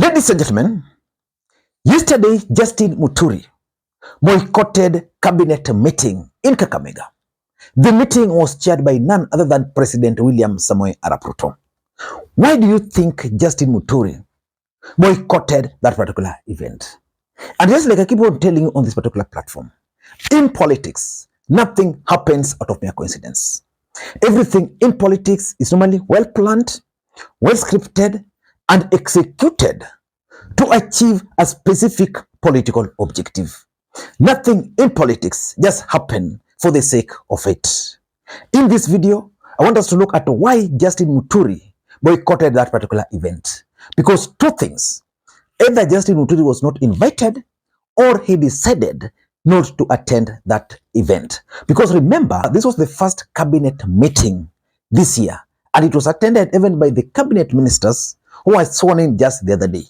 Ladies and gentlemen, yesterday Justin Muturi boycotted cabinet meeting in Kakamega. The meeting was chaired by none other than President William Ruto. Why do you think Justin Muturi boycotted that particular event? And just like I keep on telling you on this particular platform, in politics, nothing happens out of mere coincidence. Everything in politics is normally well planned, well scripted, and executed to achieve a specific political objective. Nothing in politics just happens for the sake of it. In this video, I want us to look at why Justin Muturi boycotted that particular event. Because two things: either Justin Muturi was not invited or he decided not to attend that event. Because remember, this was the first cabinet meeting this year, and it was attended even by the cabinet ministers who were sworn in just the other day.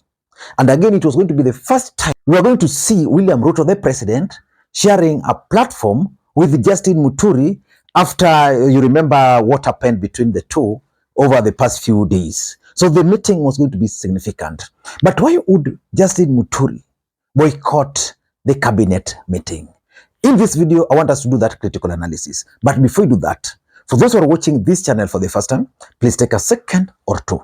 And again, it was going to be the first time we are going to see William Ruto, the president, sharing a platform with Justin Muturi after, you remember what happened between the two over the past few days. So the meeting was going to be significant. But why would Justin Muturi boycott the cabinet meeting? In this video, I want us to do that critical analysis. But before we do that, for those who are watching this channel for the first time, please take a second or two.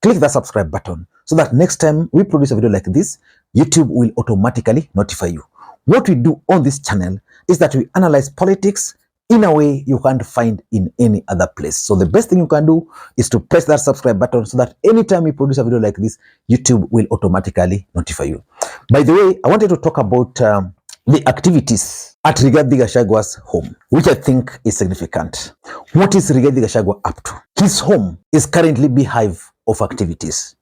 Click the subscribe button so that next time we produce a video like this, YouTube will automatically notify you. What we do on this channel is that we analyze politics in a way you can't find in any other place. So the best thing you can do is to press that subscribe button so that anytime we produce a video like this, YouTube will automatically notify you. By the way, I wanted to talk about the activities at Rigathi Gachagwa's home, which I think is significant. What is Rigathi Gachagua up to? His home is currently beehive of activities.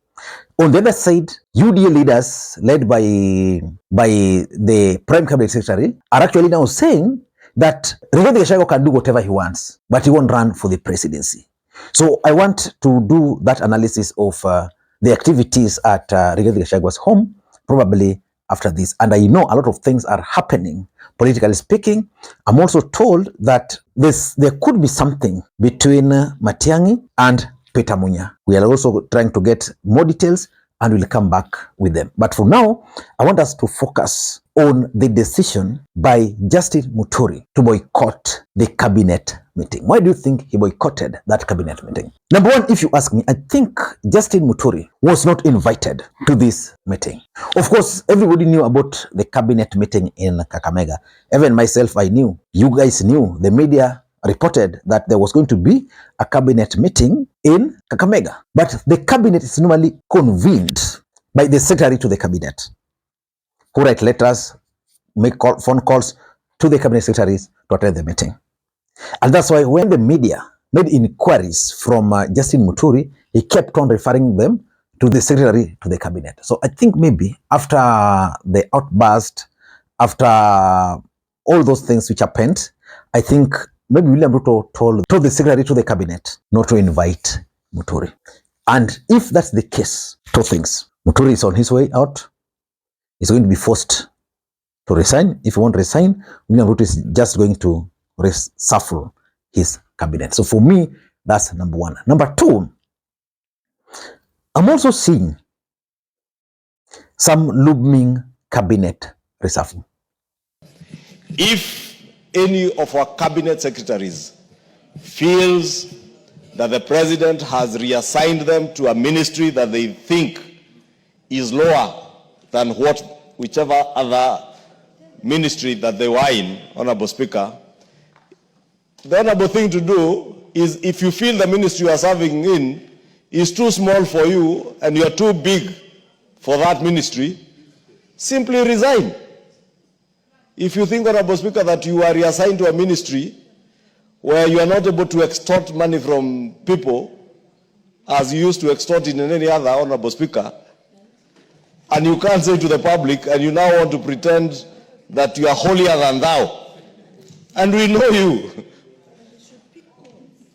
On the other side, UDA leaders led by the Prime Cabinet Secretary are actually now saying that Rigathi Gachagua can do whatever he wants, but he won't run for the presidency. So I want to do that analysis of the activities at Rigathi Gachagwa's home, probably after this. And I know a lot of things are happening, politically speaking. I'm also told that there could be something between Matiang'i and Peter Munya. We are also trying to get more details and we'll come back with them. But for now, I want us to focus on the decision by Justin Muturi to boycott the cabinet meeting. Why do you think he boycotted that cabinet meeting? Number one, if you ask me, I think Justin Muturi was not invited to this meeting. Of course, everybody knew about the cabinet meeting in Kakamega. Even myself, I knew. You guys knew. The media reported that there was going to be a cabinet meeting in Kakamega. But the cabinet is normally convened by the secretary to the cabinet, who write letters, make phone calls to the cabinet secretaries to attend the meeting. And that's why when the media made inquiries from Justin Muturi, he kept on referring them to the secretary to the cabinet. So I think maybe after the outburst, after all those things which happened, I think maybe William Ruto told the secretary to the cabinet not to invite Muturi. And if that's the case, two things. Muturi is on his way out. He's going to be forced to resign. If he won't resign, William Ruto is just going to reshuffle his cabinet. So for me, that's number one. Number two, I'm also seeing some looming cabinet reshuffle. If any of our cabinet secretaries feels that the president has reassigned them to a ministry that they think is lower than whichever other ministry that they were in, Honorable Speaker, the honorable thing to do is, if you feel the ministry you are serving in is too small for you and you are too big for that ministry, simply resign. If you think, Honorable Speaker, that you are reassigned to a ministry where you are not able to extort money from people as you used to extort in any other, Honorable Speaker, and you can't say to the public, and you now want to pretend that you are holier than thou, and we know you,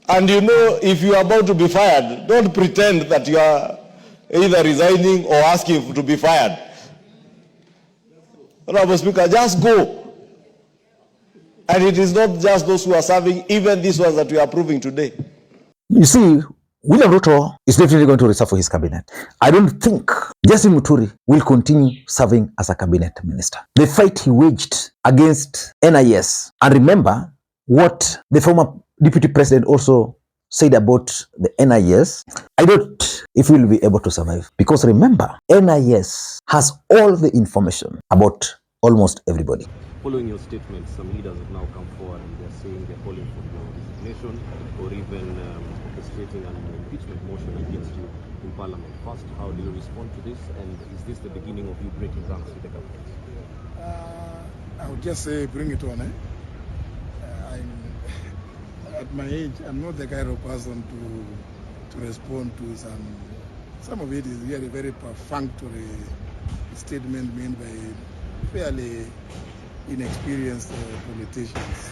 and you know if you are about to be fired, don't pretend that you are either resigning or asking to be fired. Honorable Speaker, just go. And it is not just those who are serving, even these ones that we are approving today. You see, William Ruto is definitely going to reshuffle his cabinet. I don't think Justin Muturi will continue serving as a cabinet minister. The fight he waged against NIS, and remember what the former deputy president also said about the NIS, I doubt if we will be able to survive. Because remember, NIS has all the information about almost everybody. Following your statement, some leaders have now come forward and they're saying they're calling for your resignation or even orchestrating an impeachment motion against you in Parliament. First, how do you respond to this? And is this the beginning of you breaking ranks with the government? I would just say bring it on. At my age, I'm not the kind of person to respond to some of it is really very perfunctory statement made by fairly inexperienced politicians.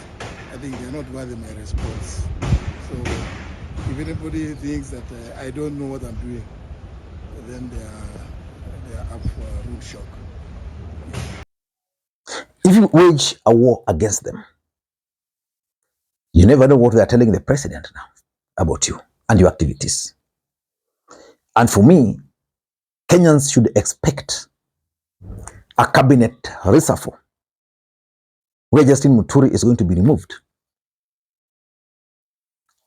I think they're not worthy my response. So if anybody thinks that I don't know what I'm doing, then they are up for rude shock. If you wage a war against them, you never know what they are telling the president now about you and your activities. And for me, Kenyans should expect a cabinet reshuffle where Justin Muturi is going to be removed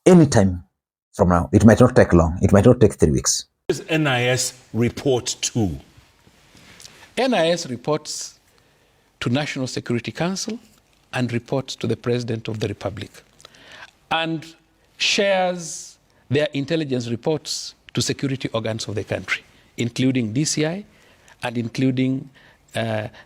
anytime from now. It might not take long. It might not take 3 weeks. What does NIS report to? NIS reports to National Security Council and reports to the President of the Republic and shares their intelligence reports to security organs of the country, including DCI and including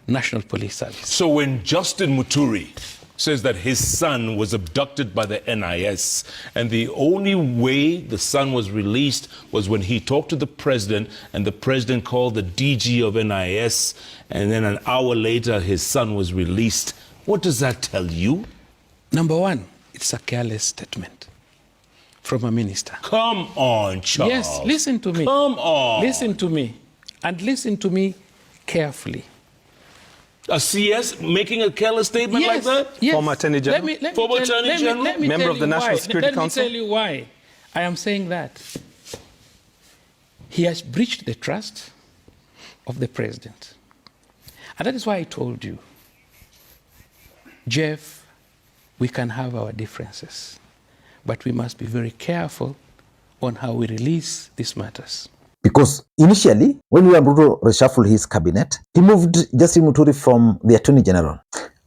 National Police Service. So when Justin Muturi says that his son was abducted by the NIS and the only way the son was released was when he talked to the president and the president called the DG of NIS and then an hour later his son was released, what does that tell you? Number one, it's a careless statement from a minister. Come on, Charles. Yes, listen to me. Come on. Listen to me. And listen to me carefully. A CS making a careless statement like that? Yes. Former Attorney General? Member of the National Security Council? Let me tell you why I am saying that. He has breached the trust of the president. And that is why I told you, Jeff, we can have our differences, but we must be very careful on how we release these matters. Because initially, when William Ruto reshuffled his cabinet, he moved Justin Muturi from the Attorney General.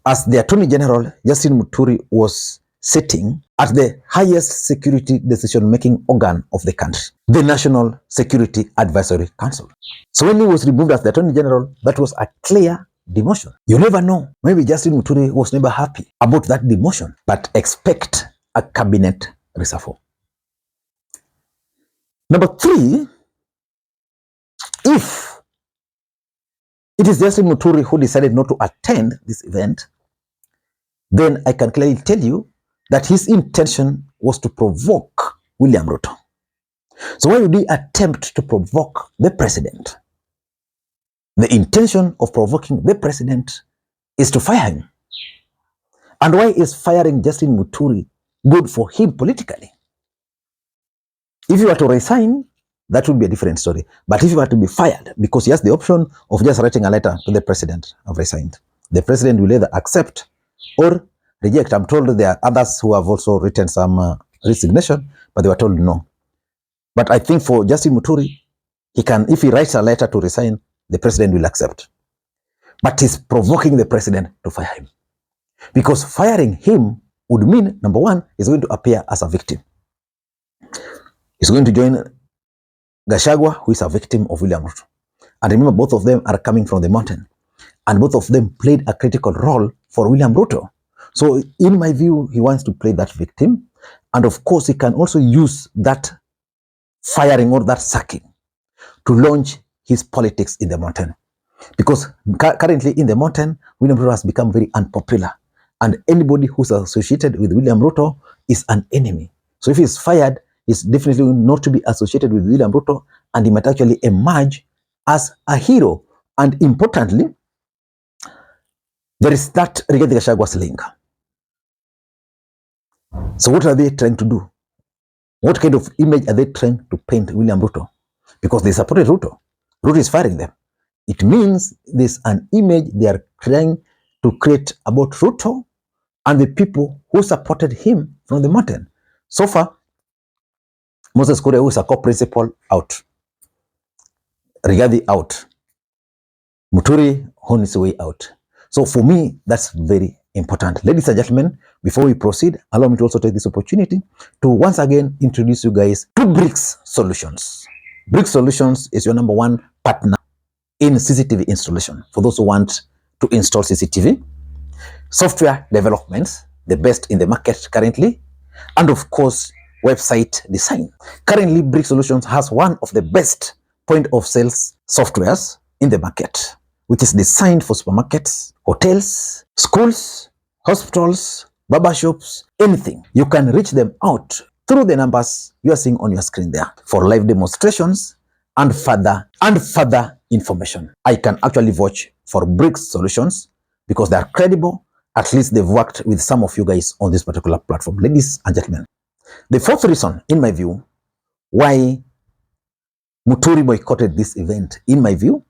As the Attorney General, Justin Muturi was sitting at the highest security decision-making organ of the country, the National Security Advisory Council. So when he was removed as the Attorney General, that was a clear demotion. You never know. Maybe Justin Muturi was never happy about that demotion, but expect a cabinet reshuffle. Number three, if it is Justin Muturi who decided not to attend this event, then I can clearly tell you that his intention was to provoke William Ruto. So why would he attempt to provoke the president? The intention of provoking the president is to fire him. And why is firing Justin Muturi good for him politically? If you were to resign, that would be a different story. But if you were to be fired, because he has the option of just writing a letter to the president, I've resigned, the president will either accept or reject. I'm told there are others who have also written some resignation, but they were told no. But I think for Justin Muturi, he can, if he writes a letter to resign, the president will accept. But he's provoking the president to fire him. Because firing him would mean, number one, he's going to appear as a victim. He's going to join Gachagua, who is a victim of William Ruto. And remember, both of them are coming from the mountain. And both of them played a critical role for William Ruto. So in my view, he wants to play that victim. And of course, he can also use that firing or that sacking to launch his politics in the mountain. Because currently in the mountain, William Ruto has become very unpopular. And anybody who's associated with William Ruto is an enemy. So if he's fired, he's definitely not to be associated with William Ruto, and he might actually emerge as a hero. And importantly, there is that Rigathi Gachagua's link. So what are they trying to do? What kind of image are they trying to paint William Ruto? Because they supported Ruto. Ruto is firing them. It means there's an image they are trying to create about Ruto and the people who supported him from the mountain. So far, Moses Kuria, who is a co-principal, out. Rigathi out. Muturi on his way out. So for me, that's very important. Ladies and gentlemen, before we proceed, allow me to also take this opportunity to once again introduce you guys to BRICS Solutions. BRICS Solutions is your number one partner in CCTV installation. For those who want to install CCTV, software developments, the best in the market currently, and of course, website design. Currently, BRICS Solutions has one of the best point of sales softwares in the market, which is designed for supermarkets, hotels, schools, hospitals, barber shops, anything. You can reach them out through the numbers you are seeing on your screen there for live demonstrations and further information. I can actually vouch for BRICS Solutions because they are credible. At least they've worked with some of you guys on this particular platform. Ladies and gentlemen, the fourth reason, in my view, why Muturi boycotted this event, in my view,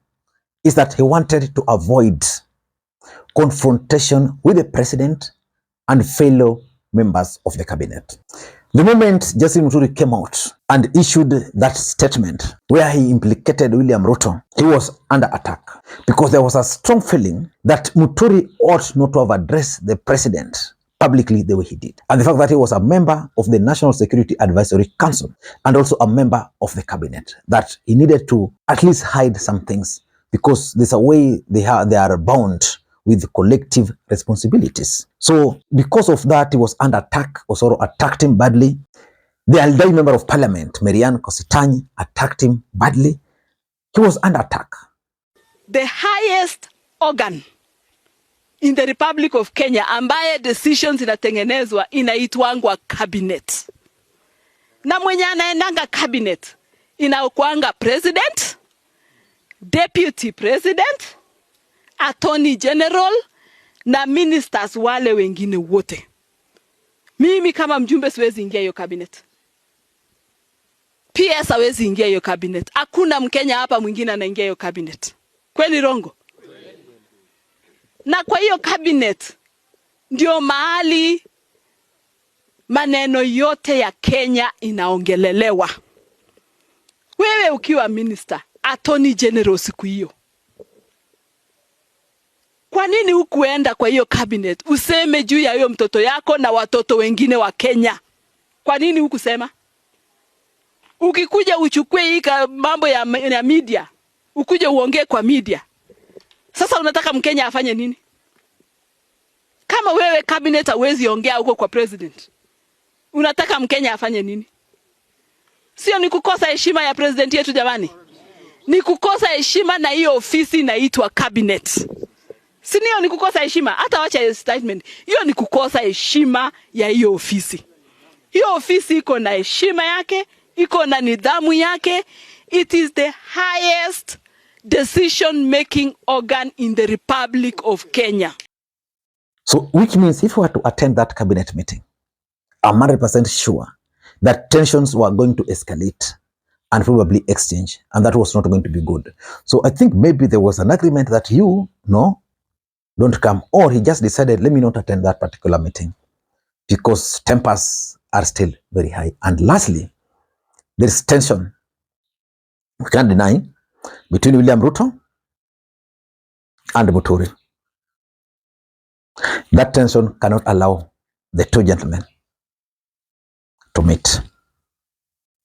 is that he wanted to avoid confrontation with the president and fellow members of the cabinet. The moment Justin Muturi came out and issued that statement where he implicated William Ruto, he was under attack because there was a strong feeling that Muturi ought not to have addressed the president publicly the way he did. And the fact that he was a member of the National Security Advisory Council and also a member of the cabinet, that he needed to at least hide some things because there's a way they are bound with collective responsibilities. So because of that, he was under attack, Osoro attacked him badly. The Aldai member of parliament, Marianne Kositany, attacked him badly. He was under attack. The highest organ in the Republic of Kenya ambaye decisions inatengenezwa inaitwangwa cabinet. Na mwenye anaendanga cabinet inakuanga president, deputy president, attorney general na ministers wale wengine wote. Mimi kama mjumbe siwezi ingia hiyo cabinet. PS hawezi ingia hiyo cabinet. Hakuna Mkenya hapa mwingine anaingia hiyo cabinet. Kweli rongo? Na kwa hiyo cabinet ndio mahali maneno yote ya Kenya inaongelelewa. Wewe ukiwa minister, attorney general siku hiyo, kwa nini hukuenda kwa hiyo cabinet useme juu ya hiyo mtoto yako na watoto wengine wa Kenya? Kwa nini hukusema? Ukikuja uchukue hii mambo ya media, ukuje uongee kwa media. Sasa unataka Mkenya afanye nini? Kama wewe cabinet hawezi ongea huko kwa president, unataka Mkenya afanye nini? Sio ni kukosa heshima ya president yetu jamani? Ni kukosa heshima na hiyo ofisi inaitwa cabinet. Sinio ni kukosa heshima, hata wacha statement. Hiyo ni kukosa heshima ya hiyo ofisi. Hiyo ofisi iko na heshima yake, iko na nidhamu yake. It is the highest decision making organ in the Republic of Kenya. So which means if you were to attend that cabinet meeting, I'm 100% sure that tensions were going to escalate and probably exchange, and that was not going to be good. So I think maybe there was an agreement that don't come, or he just decided, let me not attend that particular meeting because tempers are still very high. And lastly, there is tension, we can't deny, between William Ruto and Muturi. That tension cannot allow the two gentlemen to meet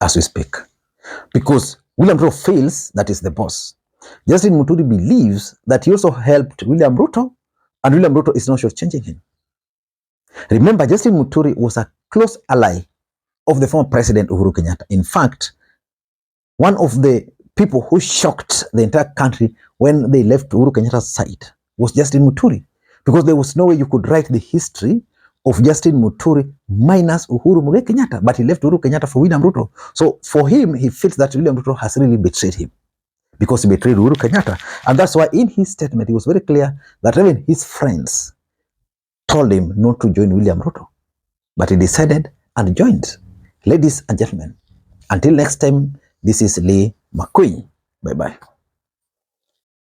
as we speak, because William Ruto feels that is the boss. Justin Muturi believes that he also helped William Ruto, and William Ruto is not shortchanging him. Remember, Justin Muturi was a close ally of the former President Uhuru Kenyatta. In fact, one of the people who shocked the entire country when they left Uhuru Kenyatta's side was Justin Muturi, because there was no way you could write the history of Justin Muturi minus Uhuru Kenyatta, but he left Uhuru Kenyatta for William Ruto. So for him, he feels that William Ruto has really betrayed him, because he betrayed Uhuru Kenyatta. And that's why in his statement, he was very clear that even his friends told him not to join William Ruto, but he decided and joined. Ladies and gentlemen, until next time, this is Lee Makwiny. Bye-bye.